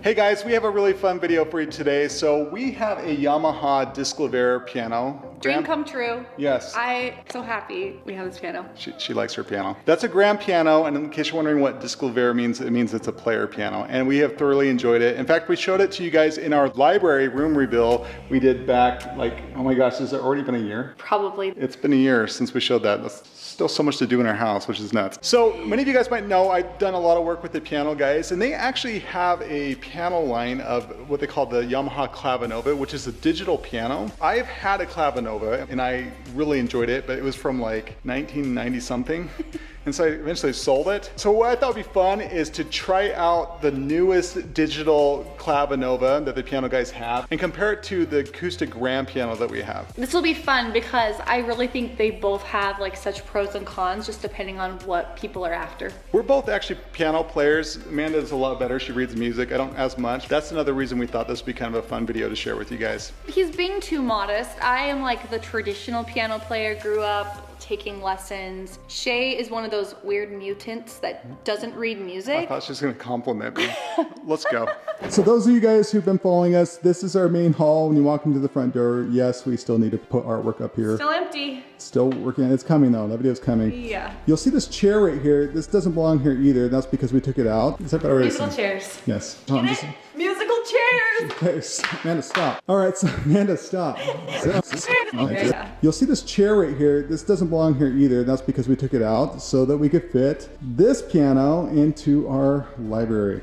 Hey guys, we have a really fun video for you today. So we have a Yamaha Disclavier piano. Dream come true. Yes. I'm so happy we have this piano. She likes her piano. That's a grand piano, and in case you're wondering what Disclavier means, it means it's a player piano, and we have thoroughly enjoyed it. In fact, we showed it to you guys in our library room reveal we did back, like, oh my gosh, has it already been a year? Probably. It's been a year since we showed that. That's still so much to do in our house, which is nuts. So many of you guys might know I've done a lot of work with the piano guys, and they actually have a piano line of what they call the Yamaha Clavinova, which is a digital piano. I've had a Clavinova and I really enjoyed it, but it was from like 1990 something. And so I eventually sold it. So what I thought would be fun is to try out the newest digital Clavinova that the piano guys have and compare it to the acoustic grand piano that we have. This will be fun because I really think they both have like such pros and cons just depending on what people are after. We're both actually piano players. Amanda is a lot better. She reads music. I don't as much. That's another reason we thought this would be kind of a fun video to share with you guys. He's being too modest. I am like the traditional piano player, grew up taking lessons. Shaye is one of those weird mutants that doesn't read music. I thought she was gonna compliment me. Let's go. So those of you guys who've been following us, this is our main hall. When you walk into the front door, yes, we still need to put artwork up here. Still empty. Still working on it. It's coming though, that video's coming. Yeah. You'll see this chair right here. This doesn't belong here either. That's because we took it out. Is that better? Musical chairs. Yes. Musical chairs! Okay, Amanda, stop. All right, so Amanda, stop. Okay. You'll see this chair right here. This doesn't belong here either. That's because we took it out so that we could fit this piano into our library.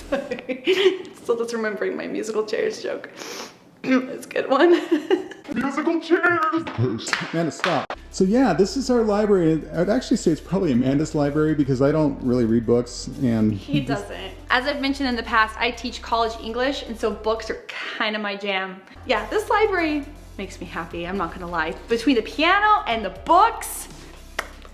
Sorry. Still just remembering my musical chairs joke. It's a good one. Musical chairs! Amanda, stop. So yeah, this is our library. I'd actually say it's probably Amanda's library because I don't really read books and... He doesn't. As I've mentioned in the past, I teach college English and so books are kind of my jam. Yeah, this library makes me happy, I'm not gonna lie. Between the piano and the books,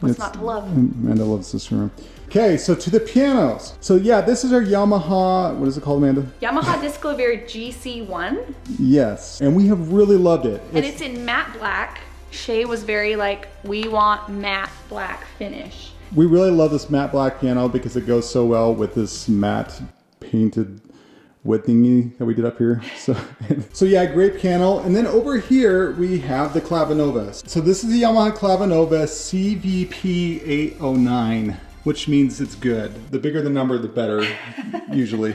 what's not to love? Amanda loves this room. Okay, so to the pianos. So yeah, this is our Yamaha, what is it called, Amanda? Yamaha Disclavier GC1. Yes, and we have really loved it. And it's in matte black. Shaye was very like, we want matte black finish. We really love this matte black piano because it goes so well with this matte painted wood thingy that we did up here. So yeah, great piano. And then over here we have the Clavinovas. So this is the Yamaha Clavinova CVP 809, which means it's good. The bigger the number, the better, usually.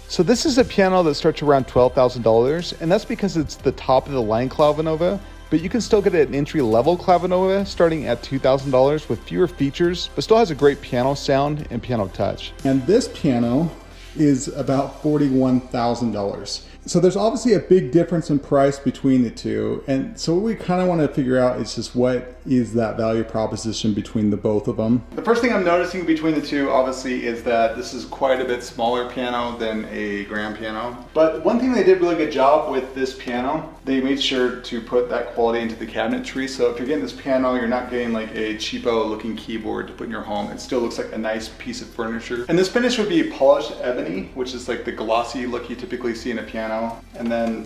So this is a piano that starts around $12,000, and that's because it's the top of the line Clavinova. But you can still get an entry-level Clavinova starting at $2,000 with fewer features, but still has a great piano sound and piano touch. And this piano is about $41,000. So there's obviously a big difference in price between the two. And so what we kind of want to figure out is just what is that value proposition between the both of them. The first thing I'm noticing between the two obviously is that this is quite a bit smaller piano than a grand piano. But one thing they did a really good job with this piano, they made sure to put that quality into the cabinetry. So if you're getting this piano, you're not getting like a cheapo looking keyboard to put in your home. It still looks like a nice piece of furniture. And this finish would be polished ebony, which is like the glossy look you typically see in a piano. And then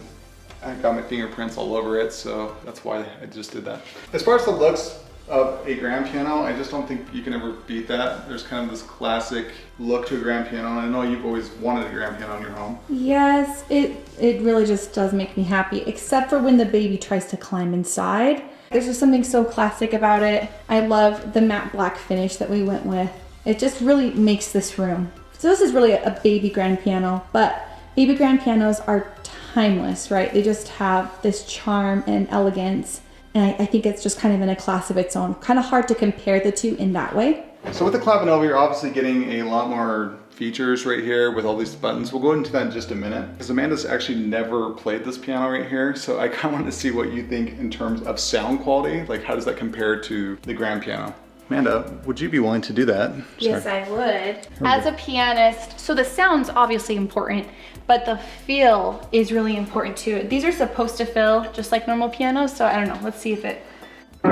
I got my fingerprints all over it, so that's why I just did that. As far as the looks of a grand piano, I just don't think you can ever beat that. There's kind of this classic look to a grand piano, and I know you've always wanted a grand piano in your home. Yes, it really just does make me happy, except for when the baby tries to climb inside. There's just something so classic about it. I love the matte black finish that we went with. It just really makes this room. So this is really a baby grand piano, but baby grand pianos are timeless, right? They just have this charm and elegance. And I think it's just kind of in a class of its own. Kind of hard to compare the two in that way. So with the Clavinova, you're obviously getting a lot more features right here with all these buttons. We'll go into that in just a minute. Because Amanda's actually never played this piano right here. So I kind of wanted to see what you think in terms of sound quality. Like how does that compare to the grand piano? Amanda, would you be willing to do that? Yes, I would. As a pianist, so the sound's obviously important, but the feel is really important too. These are supposed to feel just like normal pianos, so I don't know, let's see if it... I'd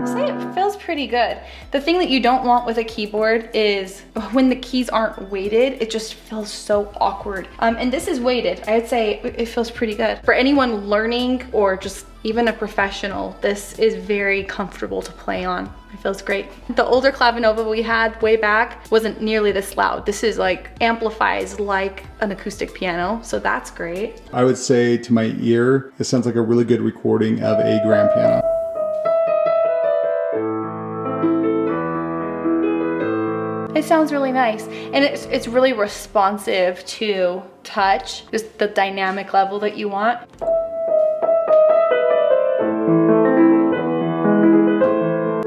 say it feels pretty pretty good. The thing that you don't want with a keyboard is when the keys aren't weighted, it just feels so awkward. And this is weighted. I would say it feels pretty good. For anyone learning or just even a professional, this is very comfortable to play on. It feels great. The older Clavinova we had way back wasn't nearly this loud. This is like amplifies like an acoustic piano, so that's great. I would say to my ear, it sounds like a really good recording of a grand piano. It sounds really nice, and it's really responsive to touch, just the dynamic level that you want.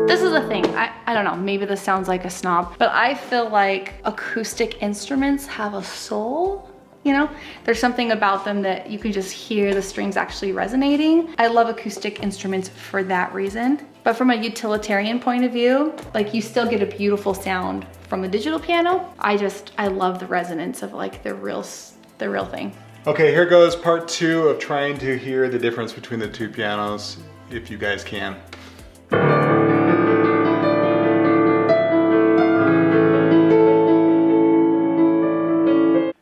This is the thing, I don't know, maybe this sounds like a snob, but I feel like acoustic instruments have a soul, you know? There's something about them that you can just hear the strings actually resonating. I love acoustic instruments for that reason. But from a utilitarian point of view, like you still get a beautiful sound from a digital piano. I love the resonance of like the real thing. Okay, here goes part 2 of trying to hear the difference between the two pianos, if you guys can.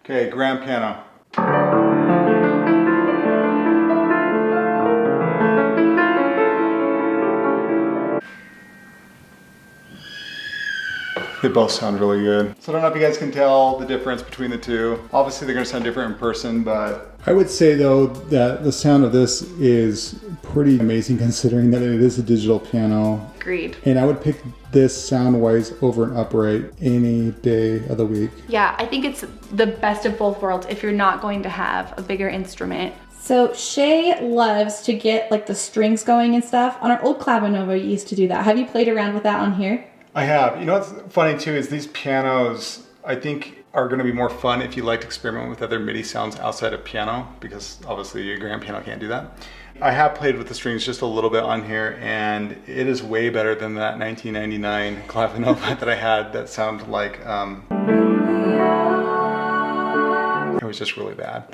Okay, grand piano. They both sound really good. So I don't know if you guys can tell the difference between the two. Obviously they're gonna sound different in person, but I would say though that the sound of this is pretty amazing considering that it is a digital piano. Agreed. And I would pick this sound-wise over an upright any day of the week. Yeah, I think it's the best of both worlds if you're not going to have a bigger instrument. So Shaye loves to get like the strings going and stuff. On our old Clavinova, you used to do that. Have you played around with that on here? I have. You know what's funny too is these pianos, I think, are going to be more fun if you like to experiment with other MIDI sounds outside of piano, because obviously a grand piano can't do that. I have played with the strings just a little bit on here, and it is way better than that 1999 Clavinova that I had that sounded like, it was just really bad.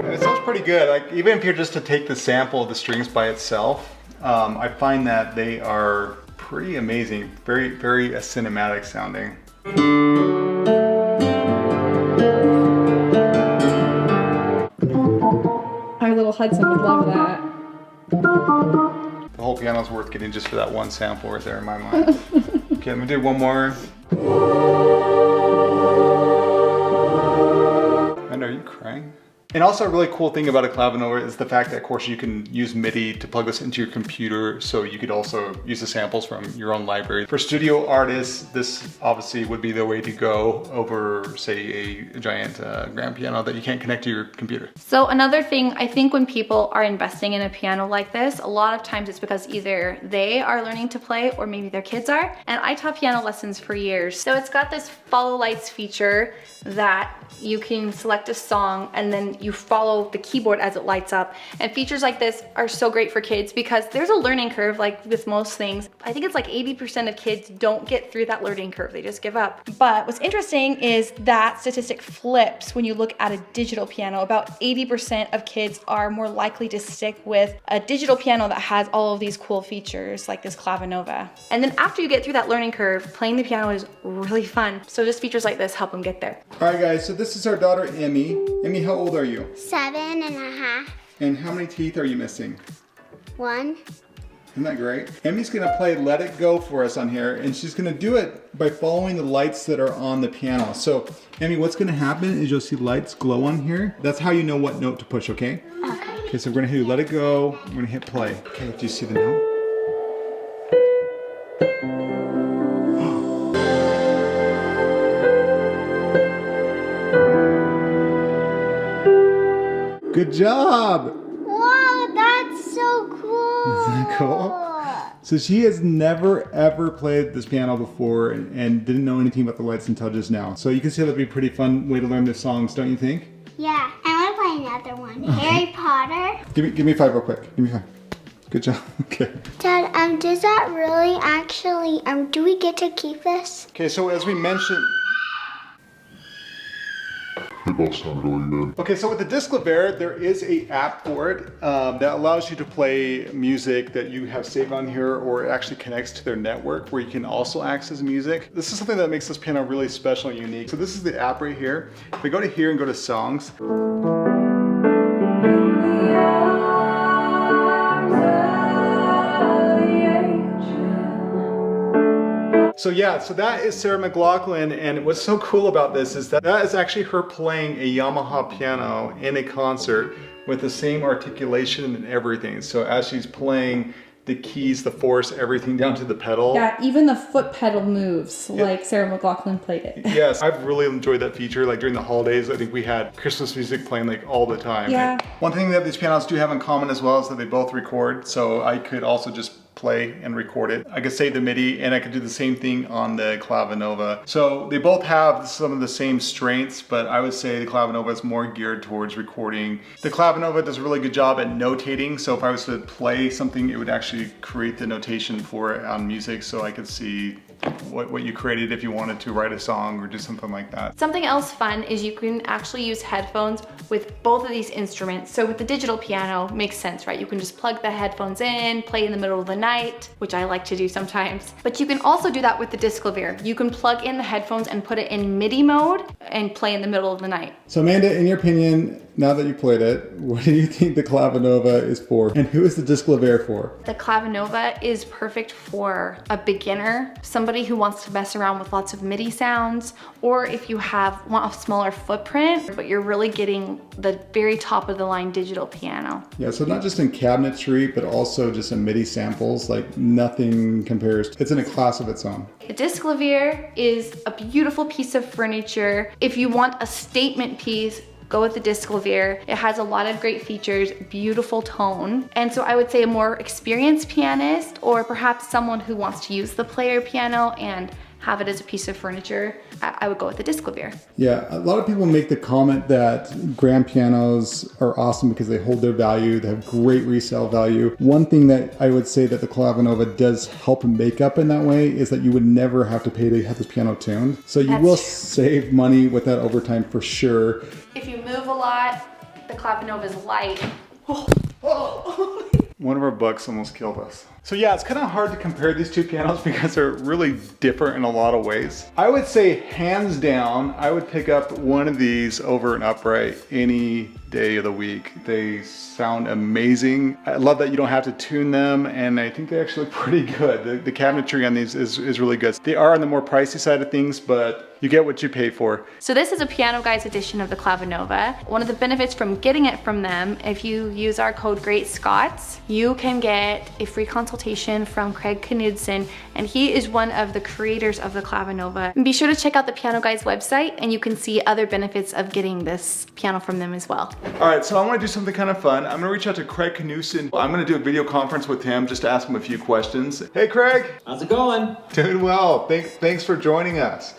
It sounds pretty good. Like even if you're just to take the sample of the strings by itself, I find that they are pretty amazing. Very, very cinematic sounding. Our little Hudson would love that. The whole piano's worth getting just for that one sample right there in my mind. Okay, I'm gonna do one more. And are you crying? And also a really cool thing about a Clavinova is the fact that, of course, you can use MIDI to plug this into your computer, so you could also use the samples from your own library. For studio artists, this obviously would be the way to go over, say, a giant grand piano that you can't connect to your computer. So another thing, I think when people are investing in a piano like this, a lot of times it's because either they are learning to play or maybe their kids are. And I taught piano lessons for years. So it's got this follow lights feature that you can select a song and then you follow the keyboard as it lights up. And features like this are so great for kids because there's a learning curve, like with most things. I think it's like 80% of kids don't get through that learning curve, they just give up. But what's interesting is that statistic flips when you look at a digital piano. About 80% of kids are more likely to stick with a digital piano that has all of these cool features like this Clavinova. And then after you get through that learning curve, playing the piano is really fun. So just features like this help them get there. All right, guys, so this is our daughter, Emmy. Emmy, how old are you? 7.5. And how many teeth are you missing? 1. Isn't that great? Emmy's gonna play Let It Go for us on here, and she's gonna do it by following the lights that are on the piano. So, Emmy, what's gonna happen is you'll see lights glow on here. That's how you know what note to push, okay? Okay. Okay, so we're gonna hit Let It Go, we're gonna hit play. Okay, do you see the note? Good job! Wow, that's so cool. Isn't that cool? So she has never ever played this piano before and didn't know anything about the lights until just now. So you can see that'd be a pretty fun way to learn the songs, don't you think? Yeah, I want to play another one. Harry Potter. Give me 5 real quick. Give me 5. Good job. Okay. Dad, does that really actually, do we get to keep this? Okay, so as we mentioned... both sound really good. Okay, so with the Disclaver, there is a app for it that allows you to play music that you have saved on here, or it actually connects to their network where you can also access music. This is something that makes this piano really special and unique. So this is the app right here. If we go to here and go to songs, so yeah, so that is Sarah McLachlan, and what's so cool about this is that is actually her playing a Yamaha piano in a concert with the same articulation and everything. So as she's playing, the keys, the force, everything down to the pedal. Yeah, even the foot pedal moves like Sarah McLachlan played it. Yes, I've really enjoyed that feature. Like during the holidays, I think we had Christmas music playing like all the time. Yeah. One thing that these pianos do have in common as well is that they both record. So I could also just play and record it. I could save the MIDI, and I could do the same thing on the Clavinova. So they both have some of the same strengths, but I would say the Clavinova is more geared towards recording. The Clavinova does a really good job at notating. So if I was to play something, it would actually create the notation for it on music, so I could see what you created if you wanted to write a song or do something like that. Something else fun is you can actually use headphones with both of these instruments. So with the digital piano, makes sense, right? You can just plug the headphones in, play in the middle of the night, which I like to do sometimes. But you can also do that with the Disclaver. You can plug in the headphones and put it in MIDI mode and play in the middle of the night. So Amanda, in your opinion, now that you played it, what do you think the Clavinova is for? And who is the Disclaver for? The Clavinova is perfect for a beginner, somebody who wants to mess around with lots of MIDI sounds, or if you want a smaller footprint, but you're really getting the very top of the line digital piano. Yeah, so not just in cabinetry, but also just in MIDI samples, like nothing compares. It's in a class of its own. The Disclaver is a beautiful piece of furniture. If you want a statement piece, go with the Disclaver. It has a lot of great features, beautiful tone. And so I would say a more experienced pianist, or perhaps someone who wants to use the player piano and have it as a piece of furniture, I would go with the Disclaver. Yeah, a lot of people make the comment that grand pianos are awesome because they hold their value, they have great resale value. One thing that I would say that the Clavinova does help make up in that way is that you would never have to pay to have this piano tuned. So you will save money with that overtime for sure. If you move a lot, the Clavinova is light. One of our bucks almost killed us. So yeah, it's kind of hard to compare these two pianos because they're really different in a lot of ways. I would say hands down, I would pick up one of these over an upright any day of the week. They sound amazing. I love that you don't have to tune them, and I think they actually look pretty good. The cabinetry on these is really good. They are on the more pricey side of things, but you get what you pay for. So this is a Piano Guys edition of the Clavinova. One of the benefits from getting it from them, if you use our code GREATSCOTS, you can get a free consultation from Craig Knudsen, and he is one of the creators of the Clavinova. And be sure to check out the Piano Guys website, and you can see other benefits of getting this piano from them as well. All right, so I want to do something kind of fun. I'm going to reach out to Craig Knudsen. I'm going to do a video conference with him just to ask him a few questions. Hey, Craig. How's it going? Doing well. Thanks for joining us.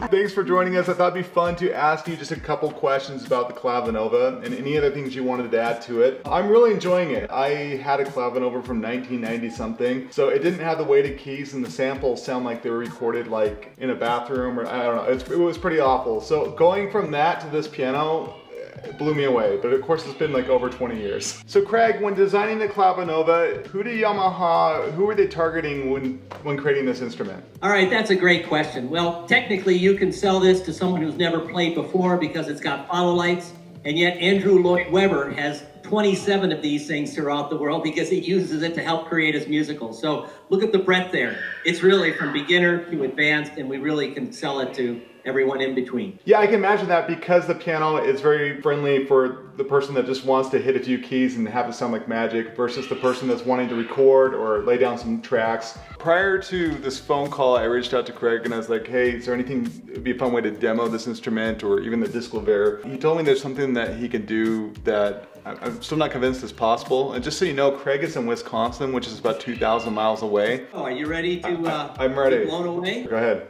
Thanks for joining us. I thought it'd be fun to ask you just a couple questions about the Clavinova and any other things you wanted to add to it. I'm really enjoying it. I had a Clavinova from 1990 something, so it didn't have the weighted keys, and the samples sound like they were recorded like in a bathroom, or I don't know. It was pretty awful. So going from that to this piano, it blew me away, but of course it's been like over 20 years. So Craig, when designing the Clavinova, who were they targeting when creating this instrument? All right, that's a great question. Well, technically you can sell this to someone who's never played before because it's got follow lights, and yet Andrew Lloyd Webber has 27 of these things throughout the world because he uses it to help create his musicals. So look at the breadth there. It's really from beginner to advanced, and we really can sell it to everyone in between. Yeah, I can imagine that because the piano is very friendly for the person that just wants to hit a few keys and have it sound like magic versus the person that's wanting to record or lay down some tracks. Prior to this phone call, I reached out to Craig and I was like, hey, is there anything, it'd be a fun way to demo this instrument or even the Disclaver? He told me there's something that he can do that I'm still not convinced is possible. And just so you know, Craig is in Wisconsin, which is about 2,000 miles away. Oh, are you ready to I'm ready. be blown away? Go ahead.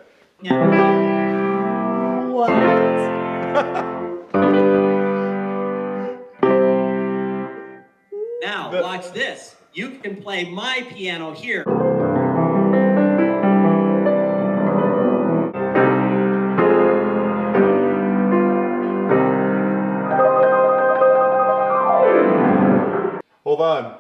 What? Now, watch this. You can play my piano here. Hold on.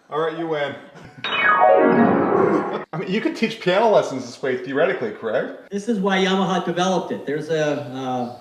All right, you win. I mean, you could teach piano lessons this way theoretically, correct? This is why Yamaha developed it. There's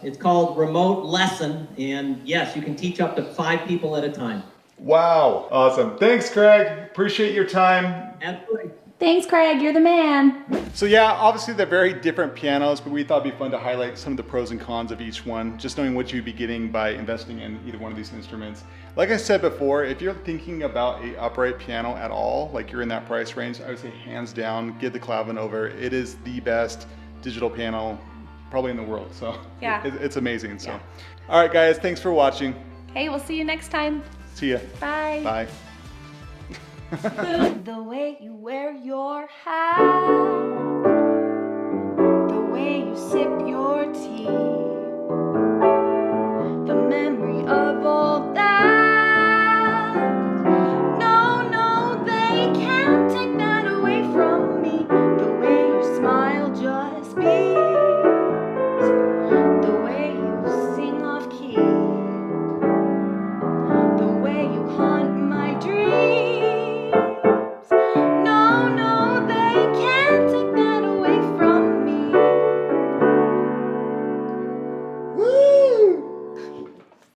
it's called remote lesson, and yes, you can teach up to 5 people at a time. Wow, awesome. Thanks, Craig. Appreciate your time. Absolutely. Thanks, Craig. You're the man. So yeah, obviously they're very different pianos, but we thought it'd be fun to highlight some of the pros and cons of each one, just knowing what you'd be getting by investing in either one of these instruments. Like I said before, if you're thinking about a upright piano at all, like you're in that price range, I would say hands down, get the Clavinova. It is the best digital piano probably in the world. So Yeah. it's amazing. So, all right, guys, thanks for watching. Hey, we'll see you next time. See ya. Bye. Bye. The way you wear your hat.